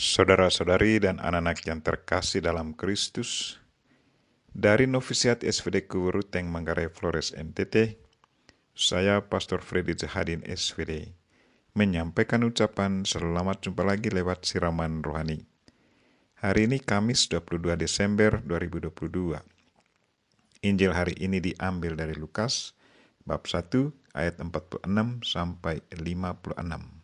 Saudara-saudari dan anak-anak yang terkasih dalam Kristus, dari Novisiat SVD Kuburuteng Manggarai Flores NTT, saya Pastor Freddy Zahadin SVD, menyampaikan ucapan selamat jumpa lagi lewat siraman rohani. Hari ini Kamis 22 Desember 2022. Injil hari ini diambil dari Lukas, bab 1 ayat 46 sampai 56.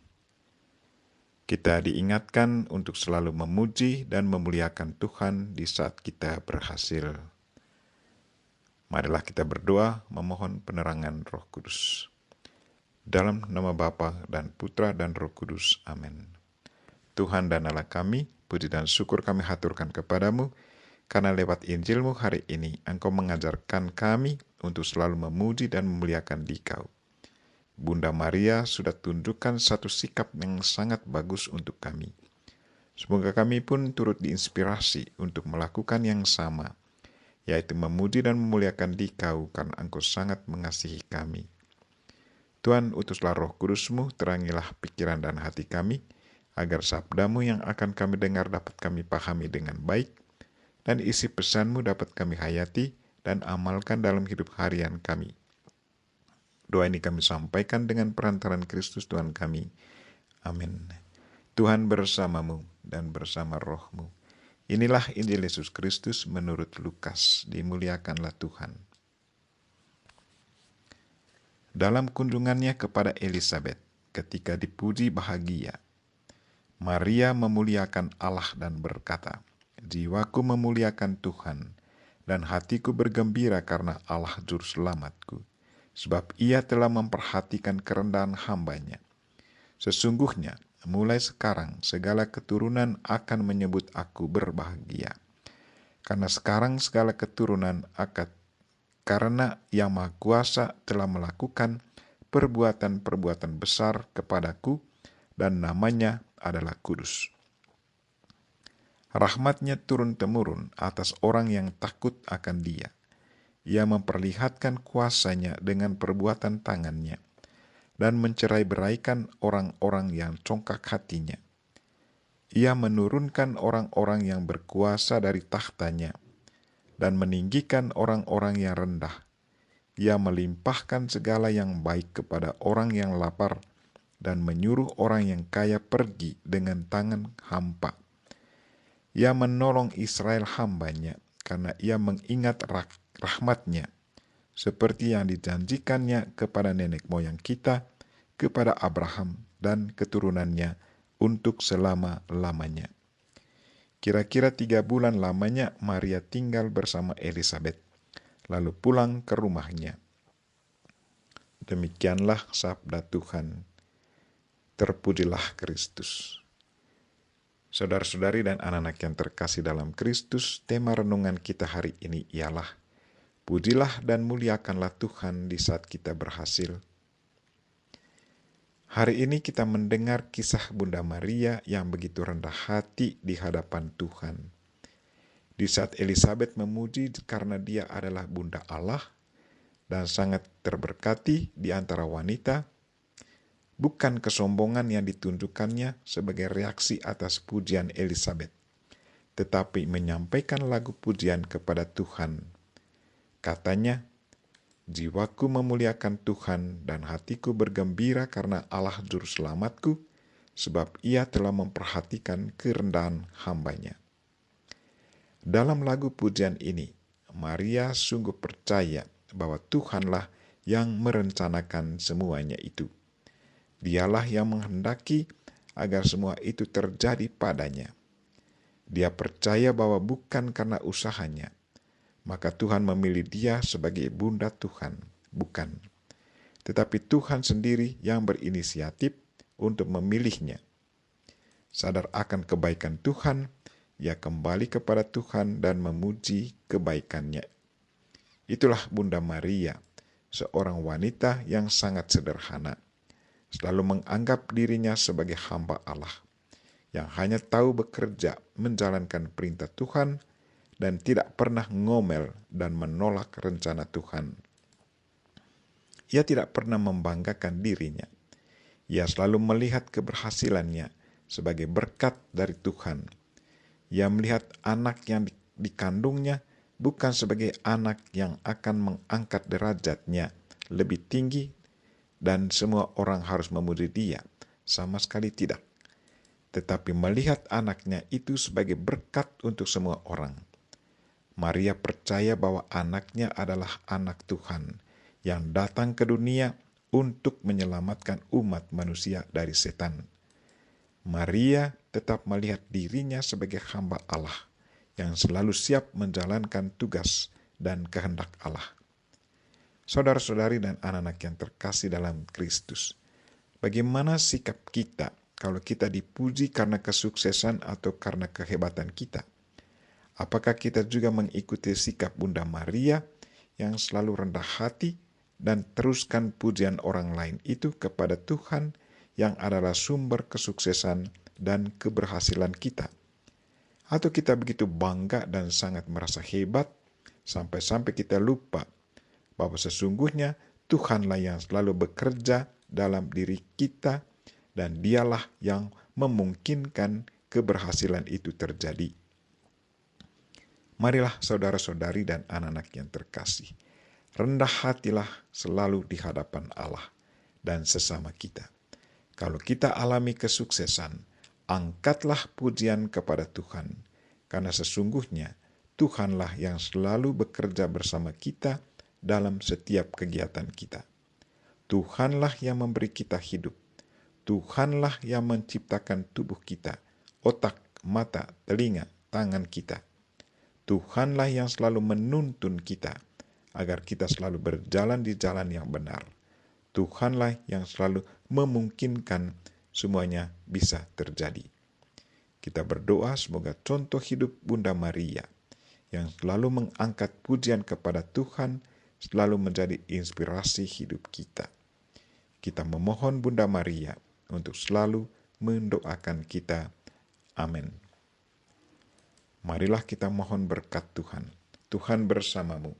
Kita diingatkan untuk selalu memuji dan memuliakan Tuhan di saat kita berhasil. Marilah kita berdoa memohon penerangan Roh Kudus. Dalam nama Bapa dan Putra dan Roh Kudus. Amin. Tuhan dan Allah kami, puji dan syukur kami haturkan kepadamu, karena lewat Injilmu hari ini Engkau mengajarkan kami untuk selalu memuji dan memuliakan Dikau. Bunda Maria sudah tunjukkan satu sikap yang sangat bagus untuk kami. Semoga kami pun turut diinspirasi untuk melakukan yang sama, yaitu memuji dan memuliakan Dikau karena Engkau sangat mengasihi kami. Tuhan, utuslah Roh Kudus-Mu, terangilah pikiran dan hati kami, agar sabda-Mu yang akan kami dengar dapat kami pahami dengan baik, dan isi pesan-Mu dapat kami hayati dan amalkan dalam hidup harian kami. Doa ini kami sampaikan dengan perantaran Kristus Tuhan kami. Amin. Tuhan bersamamu dan bersama rohmu. Inilah Injil Yesus Kristus menurut Lukas. Dimuliakanlah Tuhan. Dalam kunjungannya kepada Elisabet, ketika dipuji bahagia, Maria memuliakan Allah dan berkata, "Jiwaku memuliakan Tuhan, dan hatiku bergembira karena Allah Juru Selamatku. Sebab ia telah memperhatikan kerendahan hamba-Nya. Sesungguhnya, mulai sekarang segala keturunan akan menyebut aku berbahagia. Karena sekarang segala keturunan karena Yang Maha Kuasa telah melakukan perbuatan-perbuatan besar kepadaku, dan namanya adalah kudus. Rahmat-Nya turun-temurun atas orang yang takut akan Dia. Ia memperlihatkan kuasa-Nya dengan perbuatan tangan-Nya, dan mencerai-beraikan orang-orang yang congkak hatinya. Ia menurunkan orang-orang yang berkuasa dari takhta-Nya, dan meninggikan orang-orang yang rendah. Ia melimpahkan segala yang baik kepada orang yang lapar, dan menyuruh orang yang kaya pergi dengan tangan hampa. Ia menolong Israel hamba-Nya, karena Ia mengingat rahmat-Nya, seperti yang dijanjikan-Nya kepada nenek moyang kita, kepada Abraham dan keturunannya untuk selama-lamanya." Kira-kira 3 bulan lamanya Maria tinggal bersama Elisabet, lalu pulang ke rumahnya. Demikianlah sabda Tuhan. Terpujilah Kristus. Saudara-saudari dan anak-anak yang terkasih dalam Kristus, tema renungan kita hari ini ialah pujilah dan muliakanlah Tuhan di saat kita berhasil. Hari ini kita mendengar kisah Bunda Maria yang begitu rendah hati di hadapan Tuhan. Di saat Elisabet memuji karena dia adalah Bunda Allah dan sangat terberkati di antara wanita, bukan kesombongan yang ditunjukkannya sebagai reaksi atas pujian Elisabet, tetapi menyampaikan lagu pujian kepada Tuhan. Katanya, "Jiwaku memuliakan Tuhan dan hatiku bergembira karena Allah Juru Selamatku, sebab Ia telah memperhatikan kerendahan hamba-Nya." Dalam lagu pujian ini, Maria sungguh percaya bahwa Tuhanlah yang merencanakan semuanya itu. Dialah yang menghendaki agar semua itu terjadi padanya. Dia percaya bahwa bukan karena usahanya, maka Tuhan memilih dia sebagai bunda Tuhan. Bukan. Tetapi Tuhan sendiri yang berinisiatif untuk memilihnya. Sadar akan kebaikan Tuhan, ia kembali kepada Tuhan dan memuji kebaikan-Nya. Itulah Bunda Maria, seorang wanita yang sangat sederhana, selalu menganggap dirinya sebagai hamba Allah, yang hanya tahu bekerja menjalankan perintah Tuhan, dan tidak pernah ngomel dan menolak rencana Tuhan. Ia tidak pernah membanggakan dirinya. Ia selalu melihat keberhasilannya sebagai berkat dari Tuhan. Ia melihat anak yang dikandungnya bukan sebagai anak yang akan mengangkat derajatnya lebih tinggi dan semua orang harus memuji dia. Sama sekali tidak. Tetapi melihat anaknya itu sebagai berkat untuk semua orang. Maria percaya bahwa anaknya adalah anak Tuhan yang datang ke dunia untuk menyelamatkan umat manusia dari setan. Maria tetap melihat dirinya sebagai hamba Allah yang selalu siap menjalankan tugas dan kehendak Allah. Saudara-saudari dan anak-anak yang terkasih dalam Kristus, bagaimana sikap kita kalau kita dipuji karena kesuksesan atau karena kehebatan kita? Apakah kita juga mengikuti sikap Bunda Maria yang selalu rendah hati dan teruskan pujian orang lain itu kepada Tuhan yang adalah sumber kesuksesan dan keberhasilan kita? Atau kita begitu bangga dan sangat merasa hebat sampai-sampai kita lupa bahwa sesungguhnya Tuhanlah yang selalu bekerja dalam diri kita dan dialah yang memungkinkan keberhasilan itu terjadi. Marilah saudara-saudari dan anak-anak yang terkasih, rendah hatilah selalu di hadapan Allah dan sesama kita. Kalau kita alami kesuksesan, angkatlah pujian kepada Tuhan, karena sesungguhnya Tuhanlah yang selalu bekerja bersama kita dalam setiap kegiatan kita. Tuhanlah yang memberi kita hidup. Tuhanlah yang menciptakan tubuh kita, otak, mata, telinga, tangan kita. Tuhanlah yang selalu menuntun kita agar kita selalu berjalan di jalan yang benar. Tuhanlah yang selalu memungkinkan semuanya bisa terjadi. Kita berdoa semoga contoh hidup Bunda Maria yang selalu mengangkat pujian kepada Tuhan selalu menjadi inspirasi hidup kita. Kita memohon Bunda Maria untuk selalu mendoakan kita. Amin. Marilah kita mohon berkat Tuhan. Tuhan bersamamu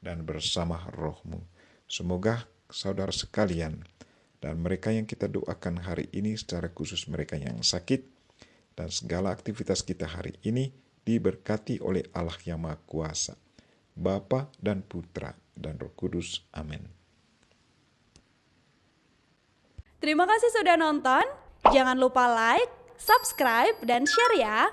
dan bersama rohmu. Semoga saudara sekalian dan mereka yang kita doakan hari ini secara khusus mereka yang sakit dan segala aktivitas kita hari ini diberkati oleh Allah yang Maha Kuasa, Bapa dan Putra dan Roh Kudus. Amin. Terima kasih sudah nonton. Jangan lupa like, subscribe, dan share ya.